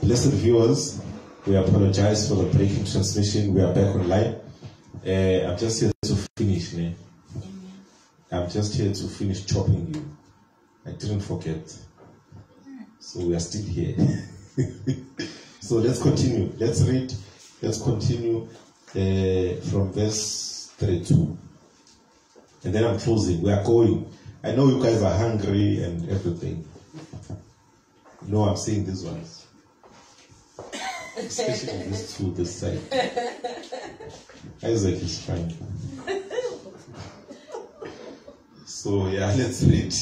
Blessed viewers, we apologize for the breaking transmission. We are back online. I'm just here to finish. I'm just here to finish chopping you. I didn't forget. So we are still here. So let's continue. Let's read. Let's continue from verse 32. And then I'm closing. We are going. I know you guys are hungry and everything. No, I'm saying these ones. Especially these two this side. Isaac is fine. So yeah, let's read.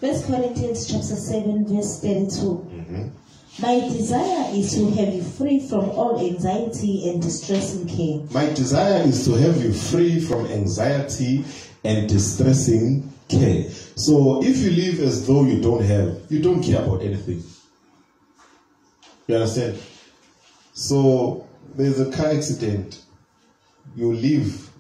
1 Corinthians chapter 7 verse 32. My desire is to have you free from all anxiety and distressing care. My desire is to have you free from anxiety and distressing care. So if you live as though you don't have, you don't care about anything. You understand? So there's a car accident. You live.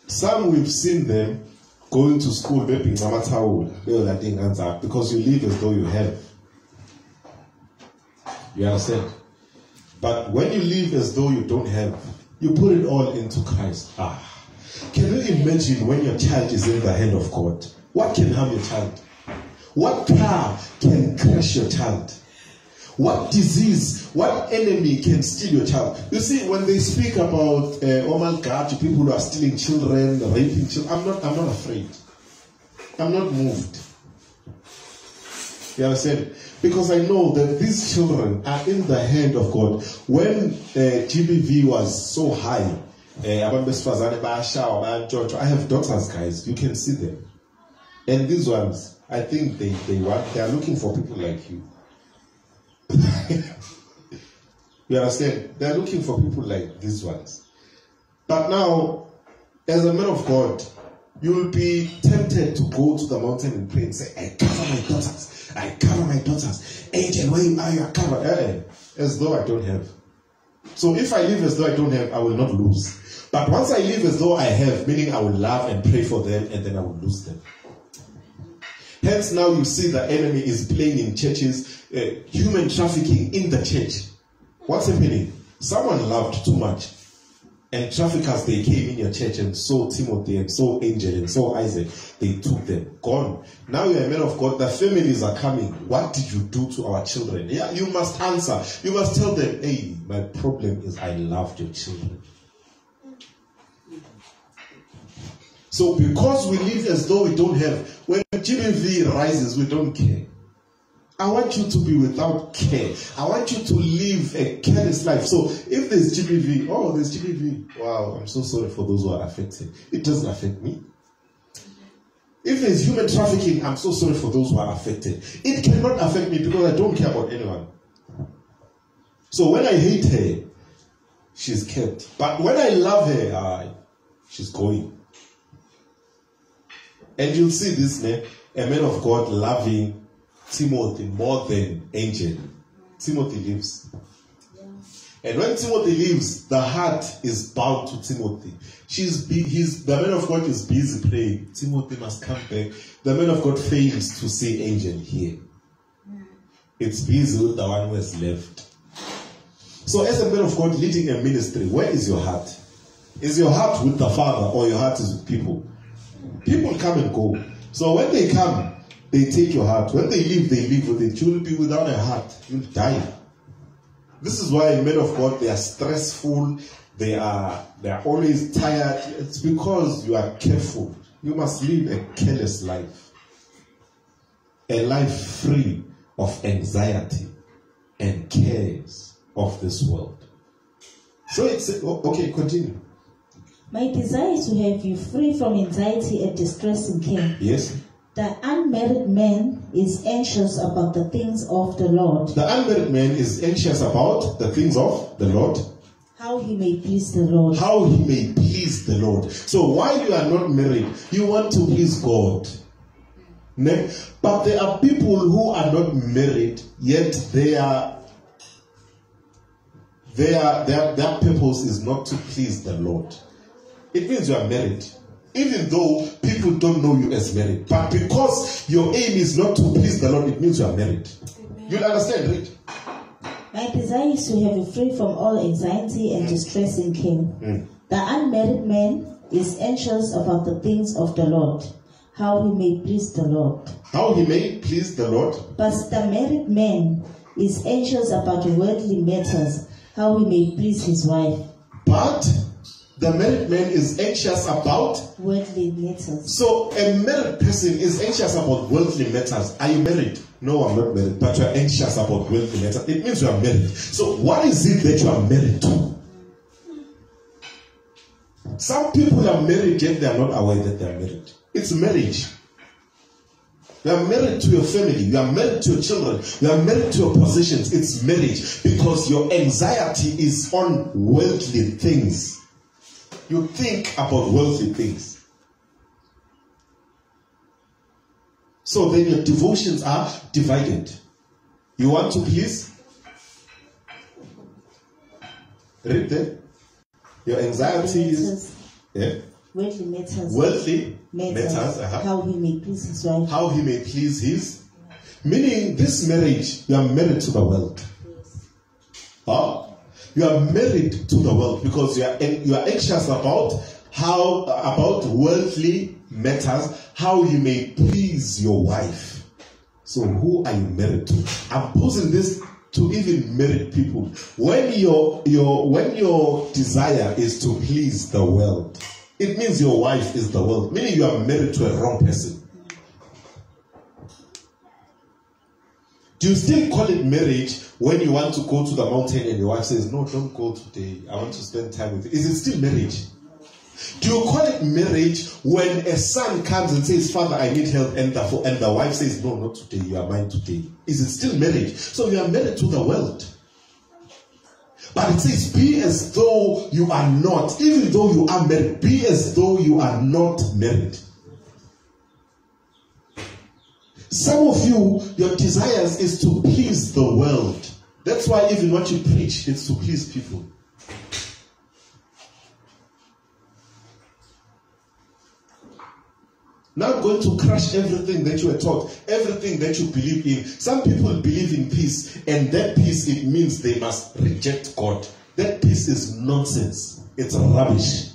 Some we've seen them going to school because you live as though you have. You understand? But when you live as though you don't have, you put it all into Christ. Can you imagine when your child is in the hand of God? What can harm your child? What car can crash your child? What disease, what enemy can steal your child? You see, when they speak about people who are stealing children, raping children, I'm not afraid. I'm not moved. You understand? Because I know that these children are in the hand of God. When GBV was so high, I have daughters, guys. You can see them. And these ones, I think they are looking for people like you. You understand? They are looking for people like these ones. But now, as a man of God, you will be tempted to go to the mountain and pray and say, I cover my daughters. I cover my daughters. Angel, where you are, you are covered. As though I don't have. So if I live as though I don't have, I will not lose. But once I live as though I have, meaning I will love and pray for them, and then I will lose them. Hence now you see the enemy is playing in churches, human trafficking in the church. What's happening? Someone loved too much. And traffickers, they came in your church and saw Timothy and saw Angel and saw Isaac. They took them. Gone. Now you're a man of God. The families are coming. What did you do to our children? Yeah, you must answer. You must tell them, hey, my problem is I loved your children. So because we live as though we don't have, when GBV rises, we don't care. I want you to be without care. I want you to live a careless life. So if there's GBV, there's GBV. Wow, I'm so sorry for those who are affected. It doesn't affect me. If there's human trafficking, I'm so sorry for those who are affected. It cannot affect me because I don't care about anyone. So when I hate her, she's kept. But when I love her, she's going. And you'll see this man, a man of God loving Timothy more than Angel. Timothy lives. Yeah. And when Timothy leaves, the heart is bound to Timothy. The man of God is busy praying. Timothy must come back. The man of God fails to see Angel here. It's busy with the one who has left. So as a man of God leading a ministry, where is your heart? Is your heart with the Father or your heart is with people? People come and go. So when they come, they take your heart. When they leave with it. You will be without a heart. You'll die. This is why men of God, they are stressful. They are always tired. It's because you are careful. You must live a careless life. A life free of anxiety and cares of this world. So it's okay, continue. My desire is to have you free from anxiety and distress and care. Yes. The unmarried man is anxious about the things of the Lord. The unmarried man is anxious about the things of the Lord. How he may please the Lord. How he may please the Lord. So while you are not married, you want to please God. But there are people who are not married, yet their purpose is not to please the Lord. It means you are married. Even though people don't know you as married. But because your aim is not to please the Lord, it means you are married. You'll understand, right? My desire is to have you free from all anxiety and distress in King. The unmarried man is anxious about the things of the Lord, how he may please the Lord. How he may please the Lord. But the married man is anxious about worldly matters, how he may please his wife. But the married man is anxious about worldly matters. So a married person is anxious about worldly matters. Are you married? No, I'm not married. But you are anxious about worldly matters. It means you are married. So what is it that you are married to? Some people are married yet they are not aware that they are married. It's marriage. You are married to your family. You are married to your children. You are married to your possessions. It's marriage because your anxiety is on worldly things. You think about worldly things. So then your devotions are divided. You want to please? Read that. Your anxiety is worldly matters. Worldly matters. How he may please his wife. How he may please his. Meaning this marriage, you are married to the world. Huh? You are married to the world because you are anxious about about worldly matters, how you may please your wife. So who are you married to? I'm posing this to even married people. When your desire is to please the world, it means your wife is the world. Meaning you are married to a wrong person. Do you still call it marriage when you want to go to the mountain and your wife says, no, don't go today. I want to spend time with you. Is it still marriage? Do you call it marriage when a son comes and says, Father, I need help, and the wife says, no, not today. You are mine today. Is it still marriage? So you are married to the world. But it says, be as though you are not. Even though you are married, be as though you are not married. Some of you, your desires is to please the world. That's why even what you preach is to please people. Now I'm going to crush everything that you were taught, everything that you believe in. Some people believe in peace, and that peace, it means they must reject God. That peace is nonsense. It's rubbish.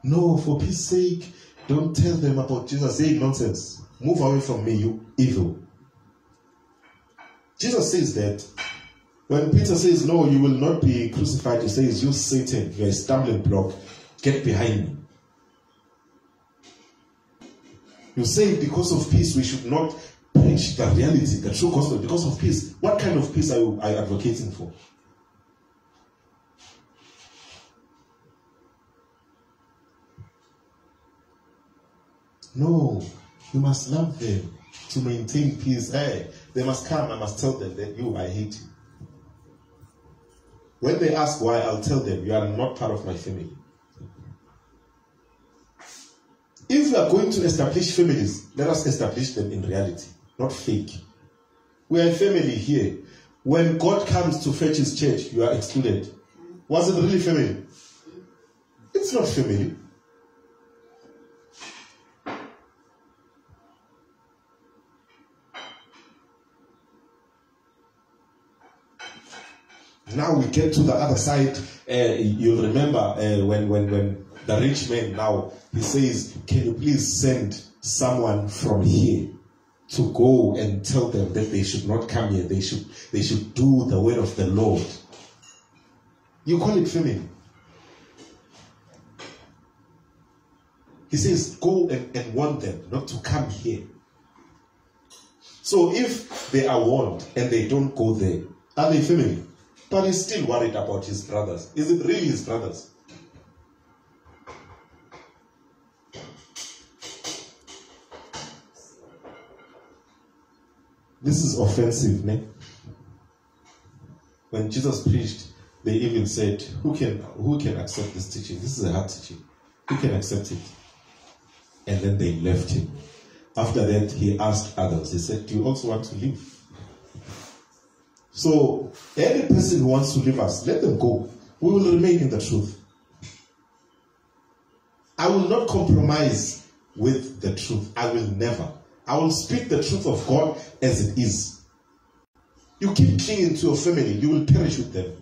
No, for peace sake, don't tell them about Jesus. Say nonsense. Move away from me, you evil. Jesus says that. When Peter says, no, you will not be crucified, he says, you Satan, you're a stumbling block. Get behind me. You say because of peace, we should not preach the reality, the true gospel, because of peace. What kind of peace are you advocating for? No, you must love them to maintain peace. Hey, they must come, I must tell them that I hate you. When they ask why, I'll tell them, you are not part of my family. If we are going to establish families, let us establish them in reality, not fake. We are a family here. When God comes to fetch his church, you are excluded. Was it really family? It's not family. Now we get to the other side. You'll remember when the rich man now, he says, can you please send someone from here to go and tell them that they should not come here. They should do the word of the Lord. You call it family. He says, go and warn them not to come here. So if they are warned and they don't go there, are they family? But he's still worried about his brothers. Is it really his brothers? This is offensive, ne? When Jesus preached, they even said, who can accept this teaching? This is a hard teaching. Who can accept it? And then they left him. After that, he asked others. He said, do you also want to leave? So any person who wants to leave us, let them go. We will remain in the truth. I will not compromise with the truth. I will never. I will speak the truth of God as it is. You keep clinging to your family, you will perish with them.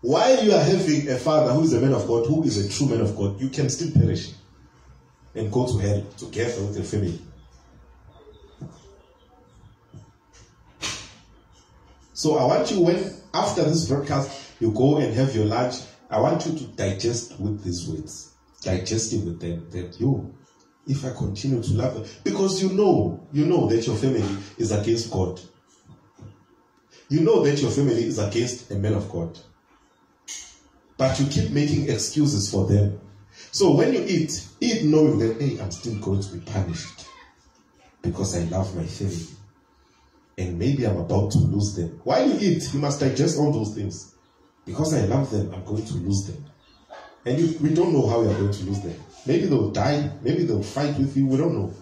While you are having a father who is a man of God, who is a true man of God, you can still perish and go to hell together with your family. So I want you, when after this broadcast you go and have your lunch, I want you to digest with these words. Digest it with them. That if I continue to love them, because you know that your family is against God. You know that your family is against a man of God. But you keep making excuses for them. So when you eat knowing that, hey, I'm still going to be punished because I love my family. And maybe I'm about to lose them. While you eat, you must digest all those things. Because I love them, I'm going to lose them. And we don't know how we are going to lose them. Maybe they'll die, maybe they'll fight with you, we don't know.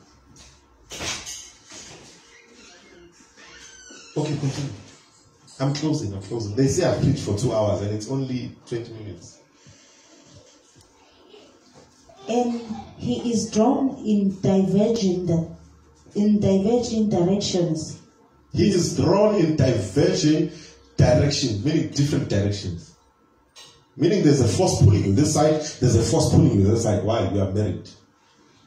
Okay, continue. I'm closing. They say I preach for 2 hours and it's only 20 minutes. And he is drawn in diverging directions. He is drawn in diverging directions, meaning different directions. Meaning there's a force pulling you this side, there's a force pulling you this side while you are married.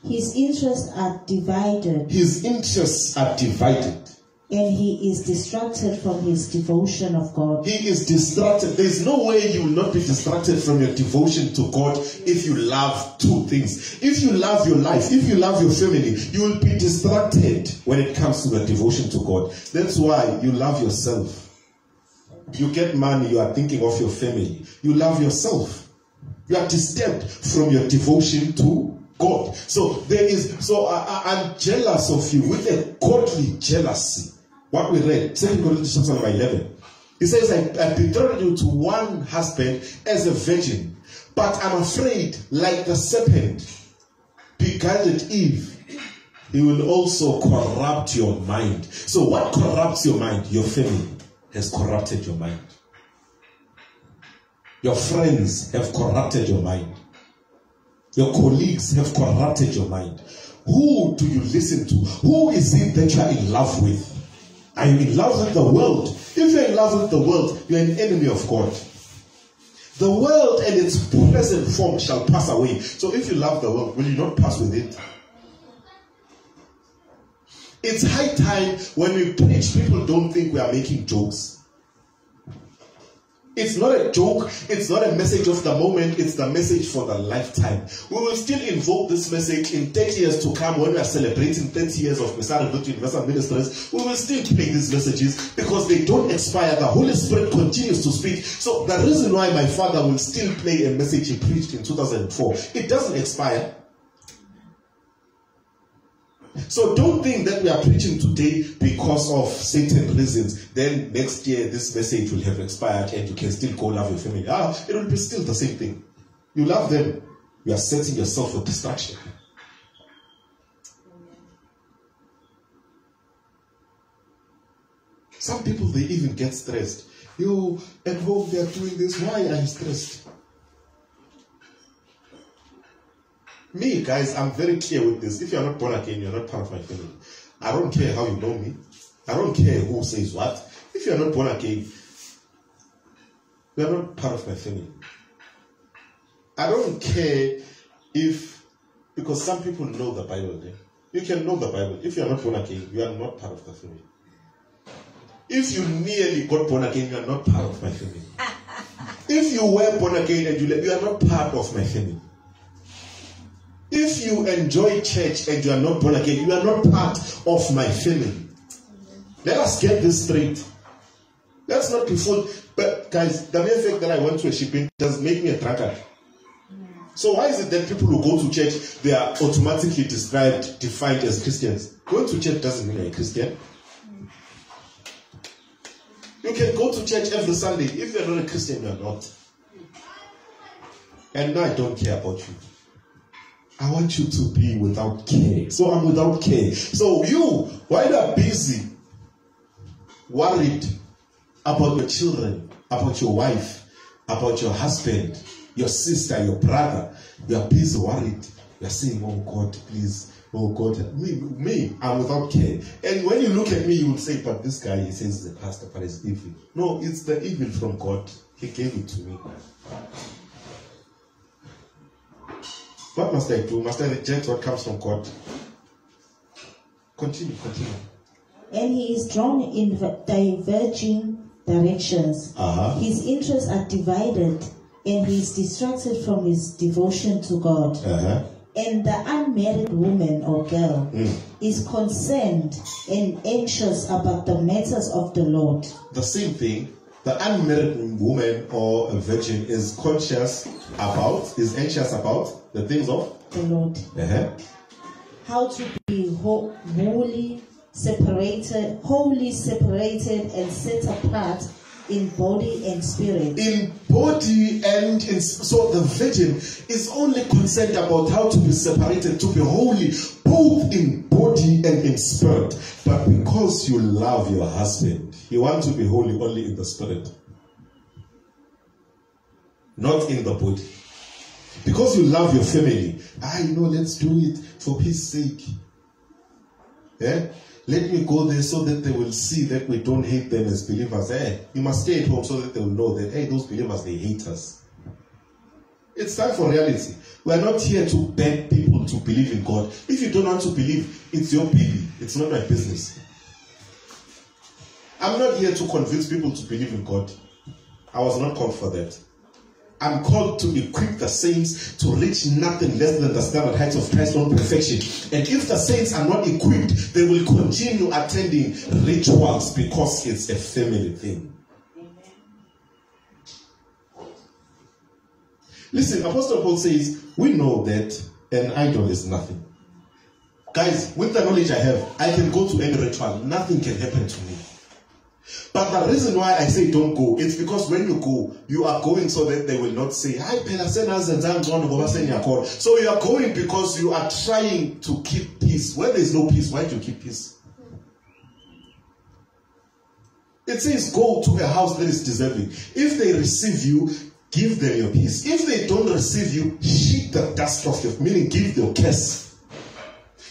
His interests are divided. His interests are divided. And he is distracted from his devotion of God. He is distracted. There is no way you will not be distracted from your devotion to God if you love two things. If you love your life, if you love your family, you will be distracted when it comes to the devotion to God. That's why you love yourself. You get money, you are thinking of your family. You love yourself. You are disturbed from your devotion to God. I'm jealous of you with a godly jealousy. What we read, 2 Corinthians chapter 11. He says, I betrothed you to one husband as a virgin, but I'm afraid, like the serpent beguiled Eve, he will also corrupt your mind. So what corrupts your mind? Your family has corrupted your mind. Your friends have corrupted your mind. Your colleagues have corrupted your mind. Who do you listen to? Who is it that you are in love with? Are you in love with the world? If you're in love with the world, you're an enemy of God. The world and its present form shall pass away. So if you love the world, will you not pass with it? It's high time when we preach, people don't think we are making jokes. It's not a joke, it's not a message of the moment, it's the message for the lifetime. We will still invoke this message in 30 years to come when we are celebrating 30 years of Messiah Universal Ministries. We will still play these messages because they don't expire. The Holy Spirit continues to speak. So the reason why my father will still play a message he preached in 2004, it doesn't expire. So don't think that we are preaching today because of certain reasons. Then next year this message will have expired and you can still go love your family. It will be still the same thing. You love them. You are setting yourself for distraction. Some people, they even get stressed. You at home, they are doing this. Why are you stressed? Me, guys, I'm very clear with this. If you're not born again, you're not part of my family. I don't care how you know me. I don't care who says what. If you're not born again, you're not part of my family. I don't care because some people know the Bible. You can know the Bible. If you're not born again, you are not part of the family. If you nearly got born again, you are not part of my family. If you were born again and you are not part of my family. If you enjoy church and you are not born again, you are not part of my family. Let us get this straight. Let's not be fooled. But guys, the mere fact that I went to a shipping does make me a drunkard. So why is it that people who go to church, they are automatically defined as Christians? Going to church doesn't mean you're a Christian. You can go to church every Sunday. If you're not a Christian, you're not. And no, I don't care about you. I want you to be without care. So I'm without care. So you, while you are busy, worried about your children, about your wife, about your husband, your sister, your brother. You are busy worried. You are saying, oh God, please. Oh God, me, I'm without care. And when you look at me, you will say, but this guy, he says he's a pastor, but it's evil. No, it's the evil from God. He gave it to me. What must I do? Must I reject what comes from God? Continue. And he is drawn in diverging directions. His interests are divided, and he is distracted from his devotion to God. And the unmarried woman or girl is concerned and anxious about the matters of the Lord. The same thing. The unmarried woman or a virgin is anxious about the things of the Lord. How to be wholly separated and set apart in body and spirit. In body and in so the virgin is only concerned about how to be separated, to be holy, both in body and in spirit. But because you love your husband, you want to be holy only in the spirit, not in the body. Because you love your family, let's do it for peace sake. Let me go there so that they will see that we don't hate them as believers. You must stay at home so that they will know that, those believers, they hate us. It's time for reality. We are not here to beg people to believe in God. If you don't want to believe, it's your baby. It's not my business. I'm not here to convince people to believe in God. I was not called for that. I'm called to equip the saints to reach nothing less than the standard heights of Christ's own perfection. And if the saints are not equipped, they will continue attending rituals because it's a family thing. Amen. Listen, Apostle Paul says, we know that an idol is nothing. Guys, with the knowledge I have, I can go to any ritual. Nothing can happen to me. But the reason why I say don't go, it's because when you go, you are going so that they will not say, so you are going because you are trying to keep peace. When there is no peace, why do you keep peace? It says go to a house that is deserving. If they receive you, give them your peace. If they don't receive you, shake the dust off your, meaning give your kiss.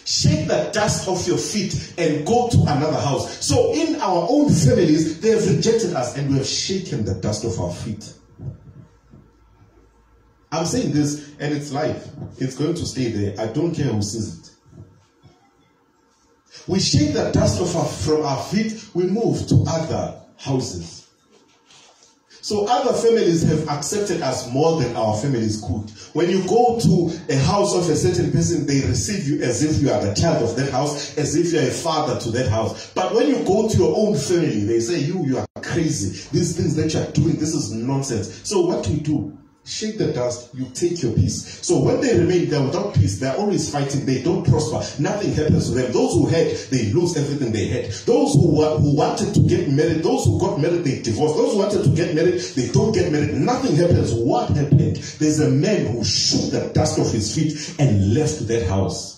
Shake the dust off your feet and go to another house. So in our own families, they have rejected us and we have shaken the dust off our feet. I'm saying this and it's live. It's going to stay there. I don't care who sees it. We shake the dust off from our feet. We move to other houses. So other families have accepted us more than our families could. When you go to a house of a certain person, they receive you as if you are the child of that house, as if you are a father to that house. But when you go to your own family, they say, you are crazy. These things that you are doing, this is nonsense. So what do? Shake the dust, you take your peace. So when they remain there without peace, they're always fighting, they don't prosper, nothing happens to them. Those who had, they lose everything they had. Those who wanted to get married, those who got married, they divorced. Those who wanted to get married, they don't get married. Nothing happens. What happened? There's a man who shook the dust off his feet and left that house.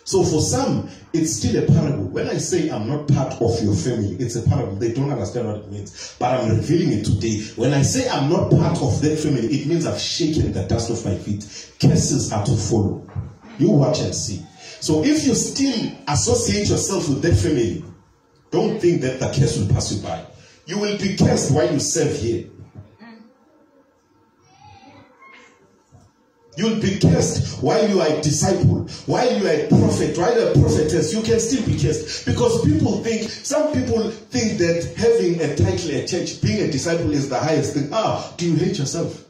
So for some, it's still a parable. When I say I'm not part of your family, it's a parable. They don't understand what it means. But I'm revealing it today. When I say I'm not part of that family, it means I've shaken the dust off my feet. Curses are to follow. You watch and see. So if you still associate yourself with that family, don't think that the curse will pass you by. You will be cursed while you serve here. You'll be cursed while you are a disciple, while you are a prophet, while you are a prophetess. You can still be cursed because some people think that having a title at church, being a disciple is the highest thing. Do you hate yourself?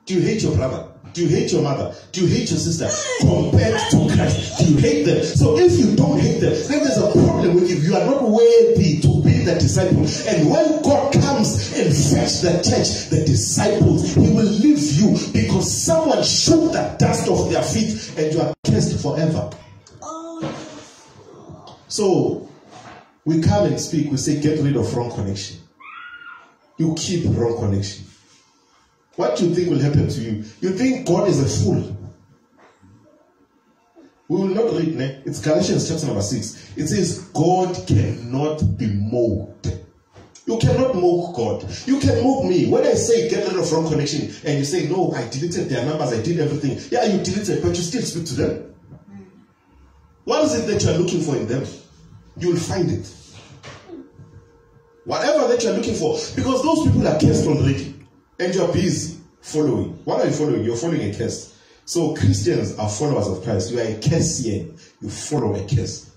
Do you hate your brother? Do you hate your mother? Do you hate your sister? Compared to Christ, do you hate them? So if you don't hate them, then there's a problem with you. You are not worthy to be the disciple. And when God comes and fetch the church, the disciples, he will leave you because someone shook the dust off their feet and you are cursed forever. So we come and speak, we say get rid of wrong connection. You keep wrong connection. What do you think will happen to you? You think God is a fool. We will not read it. It's Galatians chapter number 6. It says God cannot be moved. You cannot mock God. You can mock me. When I say get rid of wrong connection, and you say, no, I deleted their numbers, I did everything. Yeah, you deleted, but you still speak to them. What is it that you are looking for in them? You will find it. Whatever that you are looking for. Because those people are cursed already. And you are busy following. What are you following? You're following a curse. So Christians are followers of Christ. You are a curseer. You follow a curse.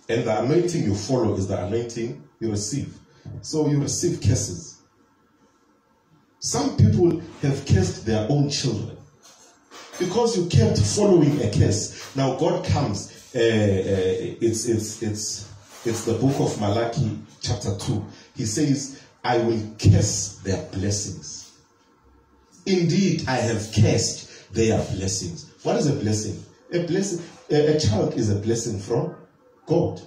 And the anointing you follow is the anointing you receive. So you receive curses. Some people have cursed their own children because you kept following a curse. Now God comes. It's the book of Malachi, chapter 2. He says, I will curse their blessings. Indeed, I have cursed their blessings. What is a blessing? A blessing. A child is a blessing from God.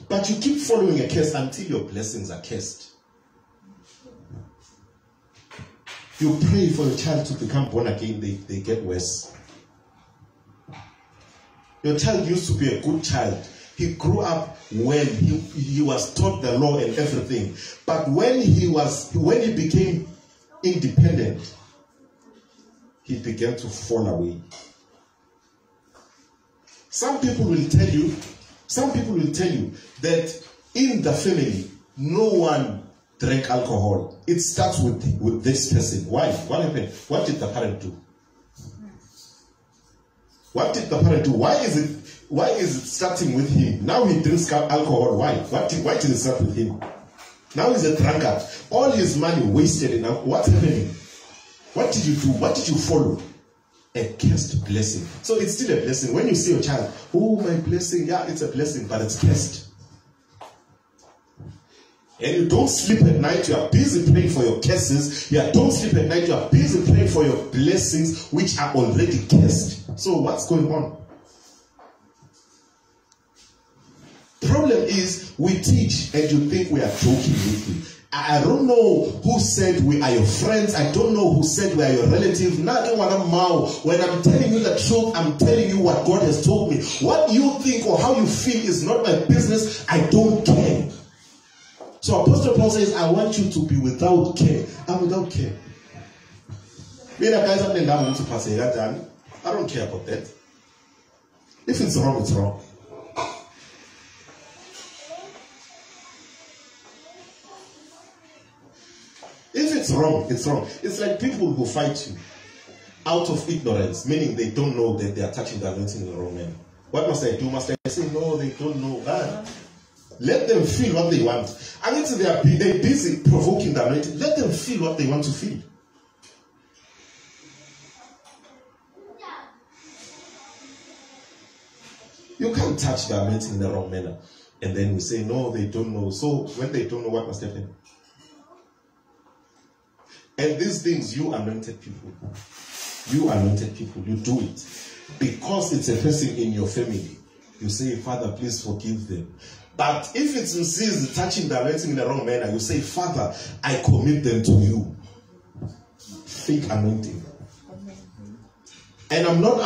But you keep following a curse until your blessings are cursed. You pray for your child to become born again, they get worse. Your child used to be a good child. He grew up well. He was taught the law and everything. But when he became independent, he began to fall away. Some people will tell you that in the family, no one drank alcohol. It starts with this person. Why? What happened? What did the parent do? What did the parent do? Why is it starting with him? Now he drinks alcohol. Why? Why did it start with him? Now he's a drunkard. All his money wasted. Now what's happening? What did you do? What did you follow? A cursed blessing. So it's still a blessing. When you see your child, oh, my blessing, yeah, it's a blessing, but it's cursed. And you don't sleep at night, you are busy praying for your curses. You don't sleep at night, you are busy praying for your blessings, which are already cursed. So what's going on? Problem is, we teach and you think we are joking with you. I don't know who said we are your friends. I don't know who said we are your relative. When I'm telling you the truth, I'm telling you what God has told me. What you think or how you feel is not my business. I don't care. So Apostle Paul says, I want you to be without care. I'm without care. I don't care about that. If it's wrong, it's wrong. If it's wrong, it's wrong. It's like people who fight you out of ignorance, meaning they don't know that they are touching the anointing in the wrong manner. What must I do? Must I say, no, they don't know that? Let them feel what they want. I mean, they're busy provoking the anointing. Let them feel what they want to feel. You can't touch the anointing in the wrong manner. And then we say, no, they don't know. So when they don't know, what must happen? And these things, you anointed people, you do it. Because it's a person in your family, you say, Father, please forgive them. But if it's Mrs. touching the anointing in the wrong manner, you say, Father, I commit them to you. Fake anointing. And I'm not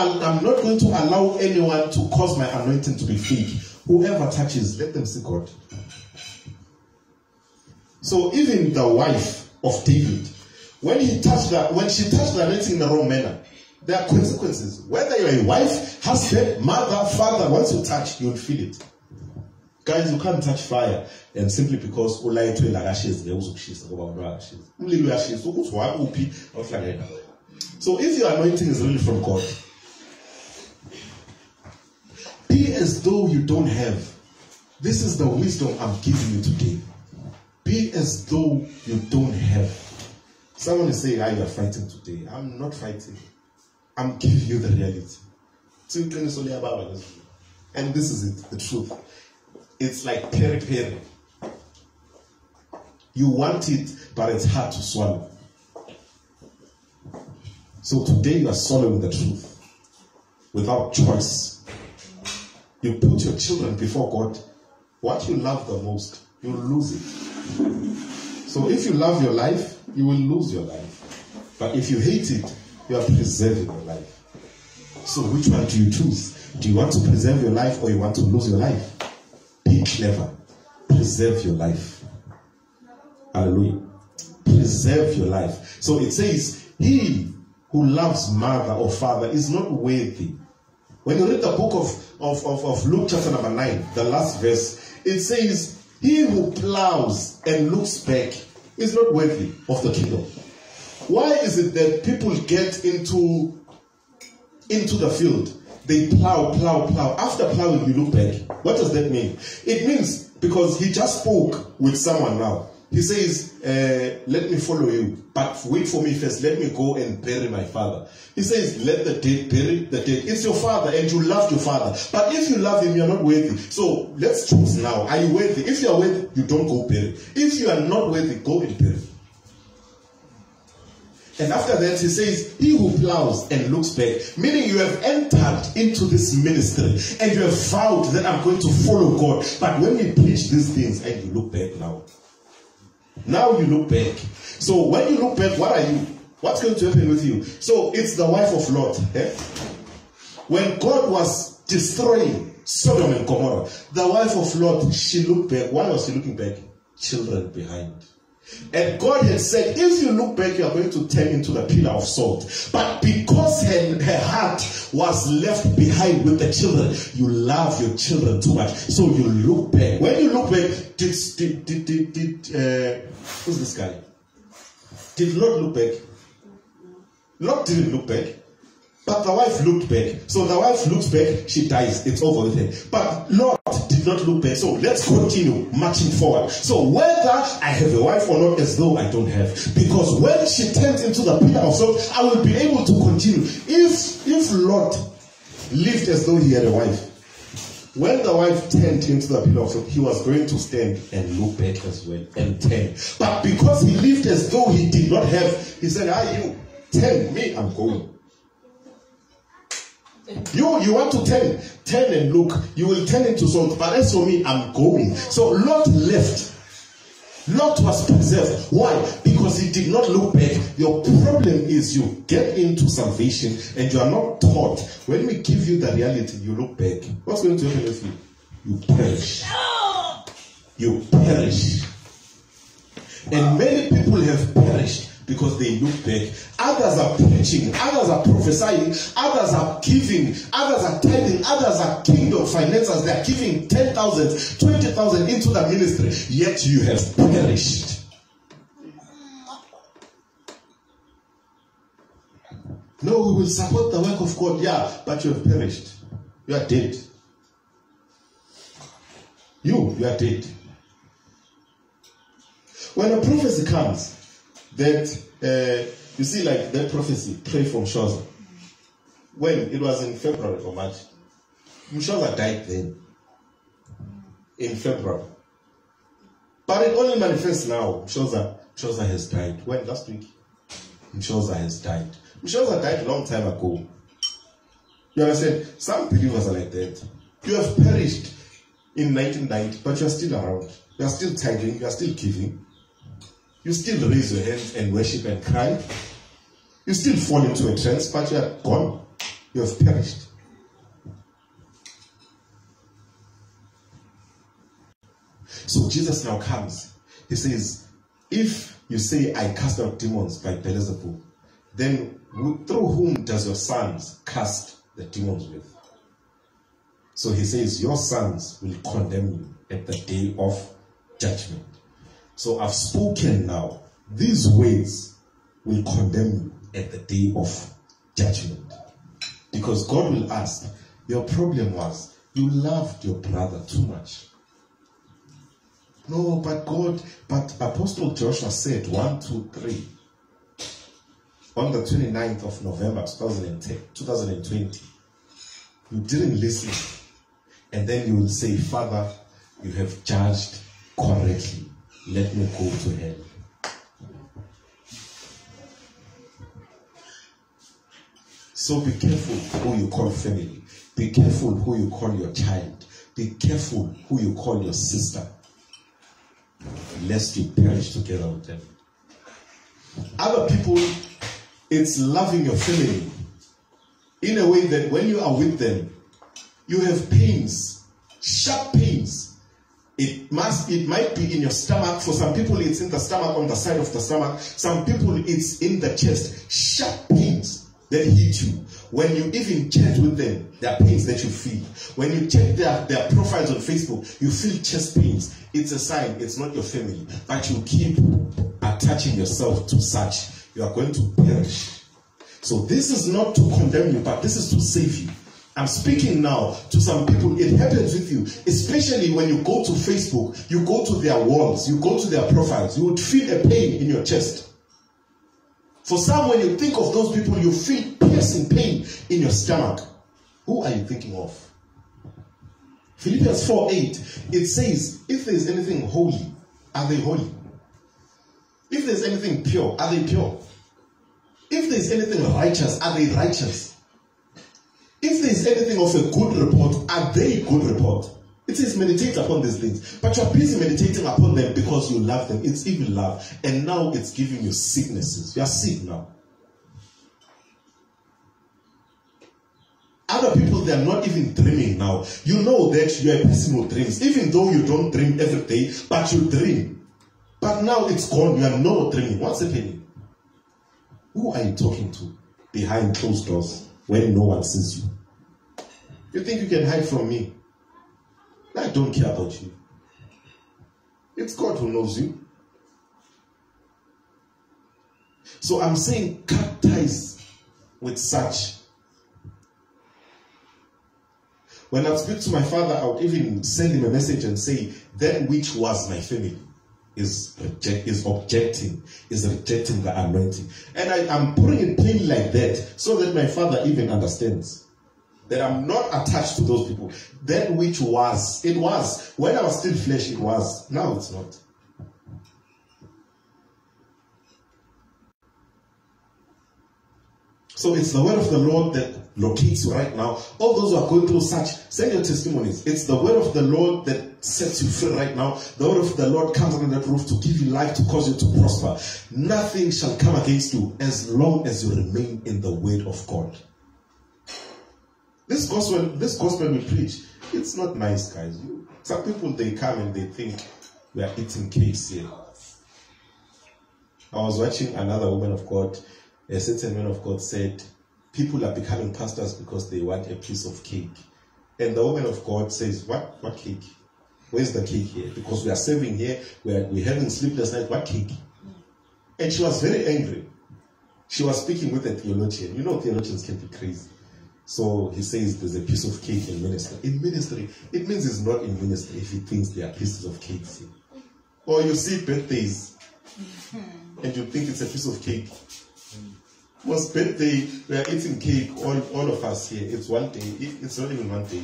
going to allow anyone to cause my anointing to be fake. Whoever touches, let them see God. So even the wife of David, when she touched the anointing in the wrong manner, there are consequences. Whether you're a wife, husband, mother, father, once you touch, you'll feel it. Guys, you can't touch fire, and simply because so if your anointing is really from God, be as though you don't have. This is the wisdom I'm giving you today. Be as though you don't have. Someone is saying, you are fighting today. I'm not fighting. I'm giving you the reality. And this is it, the truth. It's like peri-peri. You want it, but it's hard to swallow. So today you are swallowing the truth without choice. You put your children before God. What you love the most, you'll lose it. So if you love your life, you will lose your life. But if you hate it, you are preserving your life. So which one do you choose? Do you want to preserve your life or you want to lose your life? Be clever. Preserve your life. Hallelujah. Preserve your life. So it says, he who loves mother or father is not worthy. When you read the book of Luke chapter number 9, the last verse, it says, he who plows and looks back is not worthy of the kingdom. Why is it that people get into the field? They plow. After plowing, you look back. What does that mean? It means, because he just spoke with someone now. He says, let me follow you, but wait for me first. Let me go and bury my father. He says, let the dead bury the dead. It's your father and you loved your father. But if you love him, you're not worthy. So let's choose now. Are you worthy? If you are worthy, you don't go bury. If you are not worthy, go and bury. And after that, he says, he who plows and looks back, meaning you have entered into this ministry and you have vowed that I'm going to follow God. But when we preach these things and you look back now you look back. So when you look back, what are you? What's going to happen with you? So it's the wife of Lot. When God was destroying Sodom and Gomorrah, the wife of Lot, she looked back. Why was she looking back? Children behind. And God had said, if you look back, you are going to turn into the pillar of salt. But because her heart was left behind with the children, you love your children too much. So you look back. When you look back, who's this guy? Did Lot look back? Lot didn't look back. But the wife looked back. So the wife looks back, she dies. It's over with her. But Lot did not look back. So let's continue marching forward. So whether I have a wife or not, as though I don't have. Because when she turns into the pillar of salt, I will be able to continue. If Lot lived as though he had a wife, when the wife turned into the pillar of salt, he was going to stand and look back as well and turn. But because he lived as though he did not have, he said, you turn, me, I'm going. You want to turn and look. You will turn into salt. But as for me, I'm going. So Lot left. Lot was preserved. Why? Because he did not look back. Your problem is you get into salvation and you are not taught. When we give you the reality, you look back. What's going to happen with you? You perish. You perish. And many people have perished because they look back. Others are preaching, others are prophesying, others are giving, others are tithing, others are kingdom financiers. They are giving 10,000, 20,000 into the ministry, yet you have perished. No, we will support the work of God. Yeah, but you have perished. You are dead. You are dead. When a prophecy comes, that you see, like that prophecy, pray from Mshoza. When it was in February or March, Mshoza died then. In February. But it only manifests now. Mshoza has died. When? Last week. Mshoza has died. Mshoza died a long time ago. You understand? Some believers are like that. You have perished in 1990, but you are still around. You are still tithing. You are still giving. You still raise your hands and worship and cry. You still fall into a trance, but you are gone. You have perished. So Jesus now comes. He says, if you say, I cast out demons by Beelzebub, then through whom does your sons cast the demons with? So he says, your sons will condemn you at the day of judgment. So I've spoken now. These words will condemn you at the day of judgment. Because God will ask, your problem was you loved your brother too much. No, but Apostle Joshua said 1, 2, 3 on the 29th of November 2020. You didn't listen. And then you will say, Father, you have judged correctly. Let me go to hell. So be careful who you call family. Be careful who you call your child. Be careful who you call your sister, lest you perish together with them. Other people, it's loving your family in a way that when you are with them, you have pains, sharp pains. It might be in your stomach. For some people, it's in the stomach, on the side of the stomach. Some people, it's in the chest. Sharp pains that hit you. When you even chat with them, there are pains that you feel. When you check their profiles on Facebook, you feel chest pains. It's a sign it's not your family. But you keep attaching yourself to such, you are going to perish. So this is not to condemn you, but this is to save you. I'm speaking now to some people. It happens with you, especially when you go to Facebook, you go to their walls, you go to their profiles, you would feel a pain in your chest. For some, when you think of those people, you feel piercing pain in your stomach. Who are you thinking of? Philippians 4:8, it says, if there is anything holy, are they holy? If there is anything pure, are they pure? If there is anything righteous, are they righteous? If there is anything of a good report, are they good report? It says meditate upon these things. But you are busy meditating upon them because you love them. It's even love. And now it's giving you sicknesses. You are sick now. Other people, they are not even dreaming now. You know that you are a person who dreams. Even though you don't dream every day, but you dream. But now it's gone. You are no more dreaming. What's happening? Who are you talking to behind closed doors when no one sees you? You think you can hide from me? I don't care about you. It's God who knows you. So I'm saying cut ties with such. When I speak to my father, I would even send him a message and say, that which was my family is rejecting the anointing. And I'm putting it plainly like that so that my father even understands that I'm not attached to those people. That which was, it was. When I was still flesh, it was. Now it's not. So it's the word of the Lord that locates you right now. All those who are going through such, send your testimonies. It's the word of the Lord that sets you free right now. The word of the Lord comes under that roof to give you life, to cause you to prosper. Nothing shall come against you as long as you remain in the word of God. This gospel we preach, it's not nice, guys. Some people, they come and they think we are eating cakes here. I was watching another woman of God. A certain man of God said, people are becoming pastors because they want a piece of cake. And the woman of God says, what cake? Where's the cake here? Because we are serving here, we're having sleepless night. What cake? And she was very angry. She was speaking with a theologian. You know, theologians can be crazy. So he says there's a piece of cake in ministry. In ministry, it means it's not in ministry if he thinks there are pieces of cakes here. Or you see birthdays and you think it's a piece of cake. Was birthday, we are eating cake, all of us here. It's one day. It's not even one day.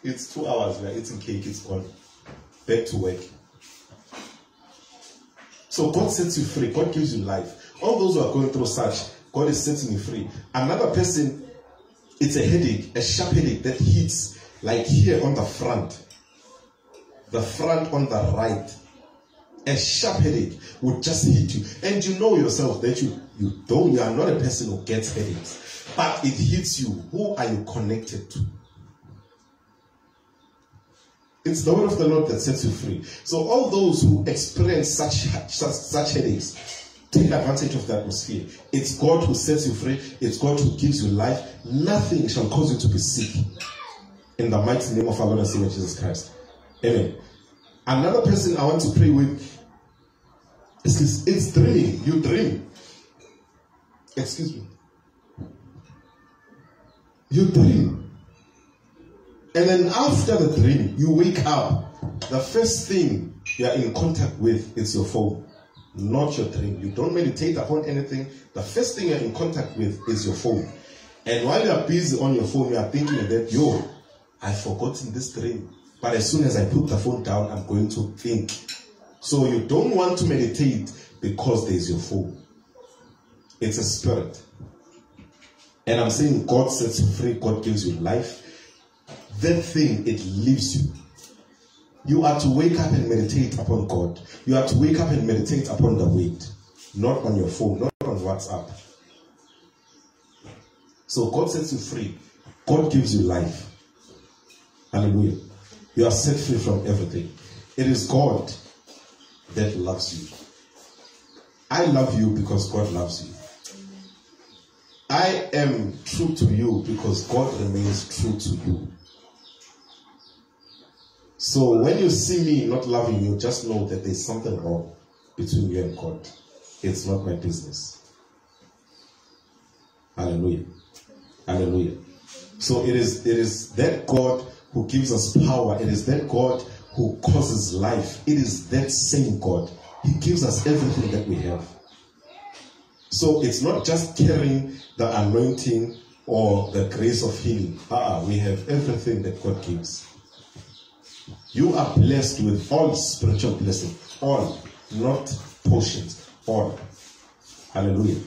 It's 2 hours. We are eating cake. It's gone. Back to work. So God sets you free. God gives you life. All those who are going through such, God is setting you free. Another person, it's a headache, a sharp headache that hits like here on the front on the right. A sharp headache would just hit you. And you know yourself that you are not a person who gets headaches. But it hits you. Who are you connected to? It's the word of the Lord that sets you free. So all those who experience such headaches, take advantage of the atmosphere. It's God who sets you free. It's God who gives you life. Nothing shall cause you to be sick. In the mighty name of our Lord and Savior Jesus Christ. Amen. Another person I want to pray with is it's dreaming. You dream. Excuse me. You dream. And then after the dream, you wake up. The first thing you are in contact with is your phone, not your dream. You don't meditate upon anything. The first thing you're in contact with is your phone. And while you're busy on your phone, you are thinking that, I've forgotten this dream. But as soon as I put the phone down, I'm going to think. So you don't want to meditate because there's your phone. It's a spirit. And I'm saying God sets you free. God gives you life. That thing, it leaves you. You are to wake up and meditate upon God. You are to wake up and meditate upon the word. Not on your phone, not on WhatsApp. So God sets you free. God gives you life. Hallelujah. You are set free from everything. It is God that loves you. I love you because God loves you. I am true to you because God remains true to you. So when you see me not loving you, just know that there's something wrong between you and God. It's not my business. Hallelujah. Hallelujah. So it is that God who gives us power. It is that God who causes life. It is that same God. He gives us everything that we have. So it's not just carrying the anointing or the grace of healing. We have everything that God gives. You are blessed with all spiritual blessings. All. Not portions. All. Hallelujah.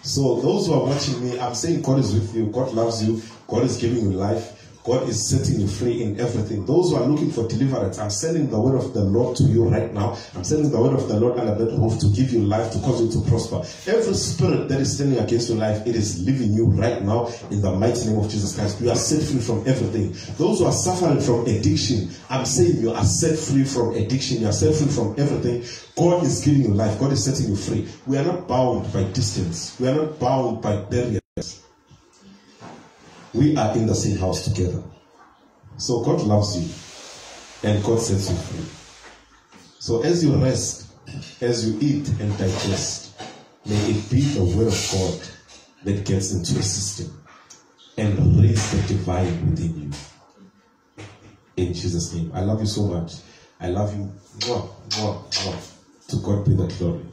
So those who are watching me, I'm saying God is with you. God loves you. God is giving you life. God is setting you free in everything. Those who are looking for deliverance, I'm sending the word of the Lord to you right now. I'm sending the word of the Lord under that roof to give you life, to cause you to prosper. Every spirit that is standing against your life, it is leaving you right now in the mighty name of Jesus Christ. You are set free from everything. Those who are suffering from addiction, I'm saying you are set free from addiction. You are set free from everything. God is giving you life. God is setting you free. We are not bound by distance. We are not bound by barriers. We are in the same house together. So God loves you and God sets you free. So as you rest, as you eat and digest, may it be the word of God that gets into your system and raise the divine within you. In Jesus' name. I love you so much. I love you. Mwah, mwah, mwah. To God be the glory.